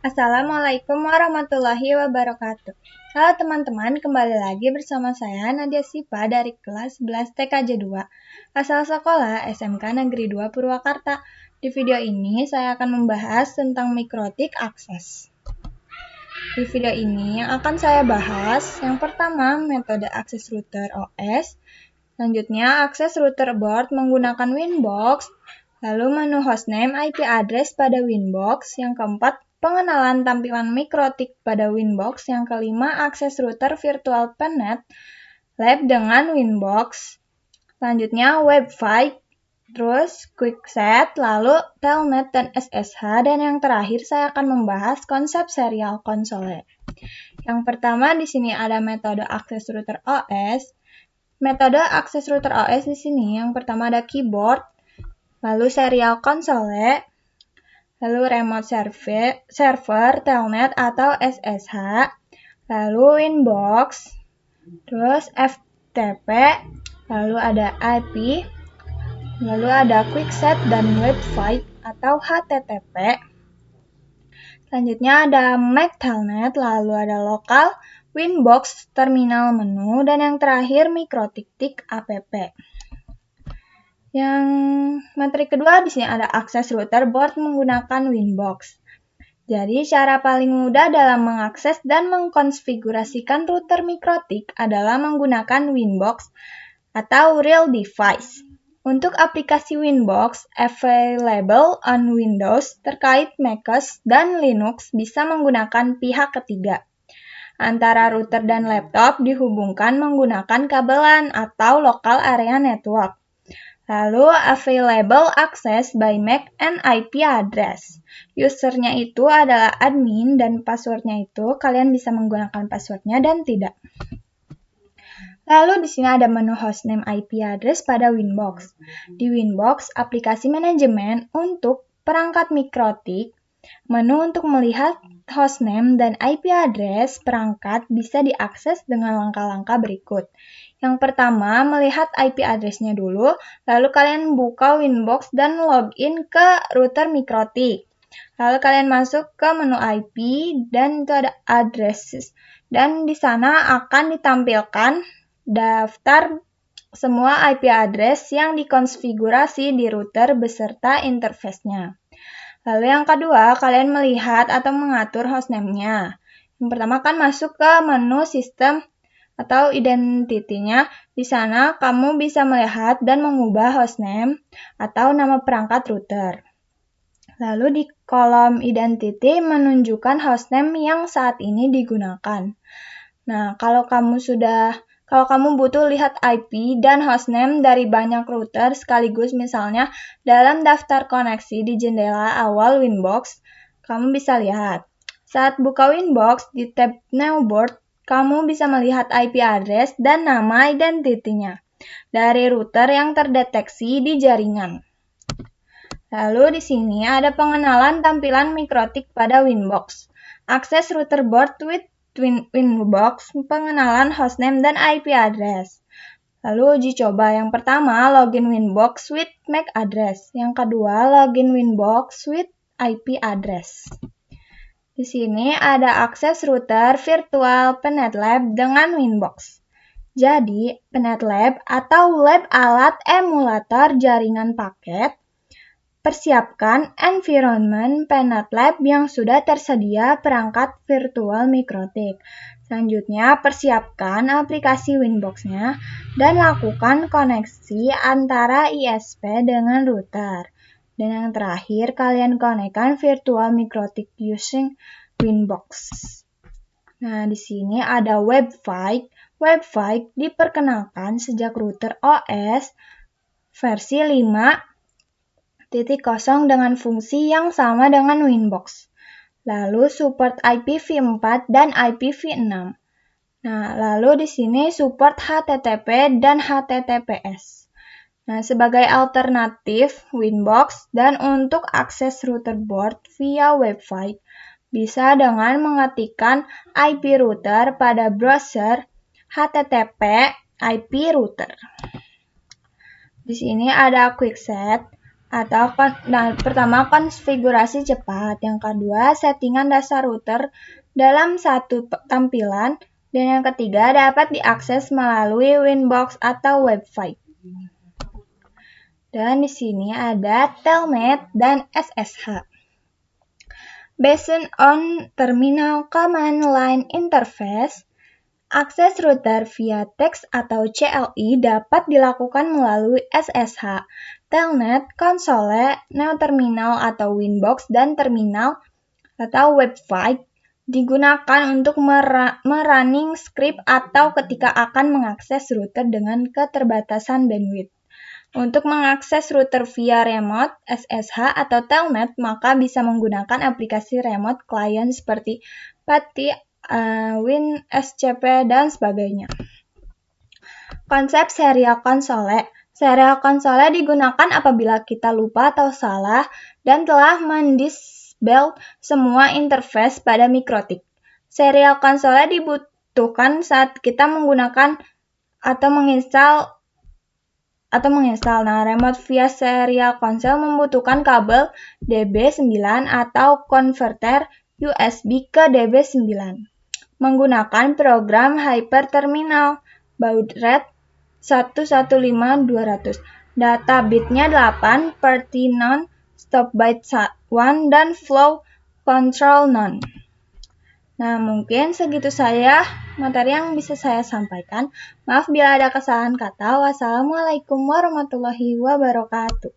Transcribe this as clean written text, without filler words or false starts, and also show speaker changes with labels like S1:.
S1: Assalamualaikum warahmatullahi wabarakatuh. Halo teman-teman, kembali lagi bersama saya Nadia Sipa dari kelas 11 TKJ 2, asal sekolah SMK Negeri 2 Purwakarta. Di video ini saya akan membahas tentang mikrotik akses. Di video ini yang akan saya bahas, yang pertama metode akses router OS, selanjutnya akses router board menggunakan Winbox, lalu menu hostname IP address pada Winbox, yang keempat pengenalan tampilan mikrotik pada Winbox, yang kelima akses router virtual PNet Lab dengan Winbox, selanjutnya Wi-Fi, terus QuickSet, lalu Telnet dan SSH, dan yang terakhir saya akan membahas konsep serial console. Yang pertama di sini ada metode akses router OS. Metode akses router OS di sini yang pertama ada keyboard, lalu serial console, lalu remote server, telnet atau SSH, lalu Winbox, terus FTP, lalu ada IP, lalu ada QuickSet dan Wi-Fi atau HTTP. Selanjutnya ada MAC Telnet, lalu ada lokal, Winbox, terminal menu, dan yang terakhir mikrotik app. Yang materi kedua di sini ada akses router board menggunakan Winbox. Jadi cara paling mudah dalam mengakses dan mengkonfigurasikan router mikrotik adalah menggunakan Winbox atau Real Device. Untuk aplikasi Winbox available on Windows terkait macOS dan Linux bisa menggunakan pihak ketiga. Antara router dan laptop dihubungkan menggunakan kabelan atau local area network. Lalu available access by MAC and IP address. Usernya itu adalah admin dan passwordnya itu kalian bisa menggunakan passwordnya dan tidak. Lalu di sini ada menu hostname IP address pada Winbox. Di Winbox, aplikasi manajemen untuk perangkat mikrotik, menu untuk melihat hostname dan IP address perangkat bisa diakses dengan langkah-langkah berikut. Yang pertama, melihat IP address-nya dulu, lalu kalian buka Winbox dan login ke router mikrotik. Lalu kalian masuk ke menu IP dan itu ada addresses. Dan di sana akan ditampilkan daftar semua IP address yang dikonfigurasi di router beserta interface-nya. Lalu yang kedua, kalian melihat atau mengatur hostname-nya. Yang pertama kan masuk ke menu sistem atau identity-nya. Di sana kamu bisa melihat dan mengubah hostname atau nama perangkat router. Lalu di kolom identity menunjukkan hostname yang saat ini digunakan. Nah, kalau kamu butuh lihat IP dan hostname dari banyak router sekaligus misalnya dalam daftar koneksi di jendela awal Winbox, kamu bisa lihat. Saat buka Winbox di tab New Board, kamu bisa melihat IP address dan nama identitinya dari router yang terdeteksi di jaringan. Lalu di sini ada pengenalan tampilan mikrotik pada Winbox. Akses router board with Winbox, pengenalan hostname dan IP address. Lalu uji coba yang pertama login Winbox with MAC address. Yang kedua login Winbox with IP address. Di sini ada akses router virtual PNet Lab dengan Winbox. Jadi, PNet Lab atau lab alat emulator jaringan paket, persiapkan environment PNet Lab yang sudah tersedia perangkat virtual mikrotik. Selanjutnya, persiapkan aplikasi Winbox-nya dan lakukan koneksi antara ISP dengan router. Dan yang terakhir, kalian konekkan virtual mikrotik using Winbox. Nah, di sini ada Wi-Fi. Wi-Fi diperkenalkan sejak router OS versi 5.0 dengan fungsi yang sama dengan Winbox. Lalu support IPv4 dan IPv6. Nah, lalu di sini support HTTP dan HTTPS. Nah, sebagai alternatif Winbox dan untuk akses router board via Wi-Fi bisa dengan mengetikkan IP router pada browser HTTP IP router. Di sini ada QuickSet. Pertama konfigurasi cepat, yang kedua settingan dasar router dalam satu tampilan, dan yang ketiga dapat diakses melalui Winbox atau Wi-Fi. Dan di sini ada Telnet dan SSH. Based on Terminal Command Line Interface, akses router via text atau CLI dapat dilakukan melalui SSH, Telnet, konsole, Neo Terminal atau Winbox, dan terminal atau website digunakan untuk merunning script atau ketika akan mengakses router dengan keterbatasan bandwidth. Untuk mengakses router via remote, SSH atau Telnet, maka bisa menggunakan aplikasi remote client seperti PATI, WinSCP, dan sebagainya. Konsep serial console. Serial console digunakan apabila kita lupa atau salah dan telah mendisable semua interface pada mikrotik. Serial console dibutuhkan saat kita menggunakan atau menginstal. Nah, remote via serial console membutuhkan kabel DB9 atau konverter USB ke DB9. Menggunakan program hyperterminal, baud rate 115.200. Data bitnya 8, party none, stop byte 1, dan flow control none. Nah, mungkin segitu saja materi yang bisa saya sampaikan. Maaf bila ada kesalahan kata. Wassalamualaikum warahmatullahi wabarakatuh.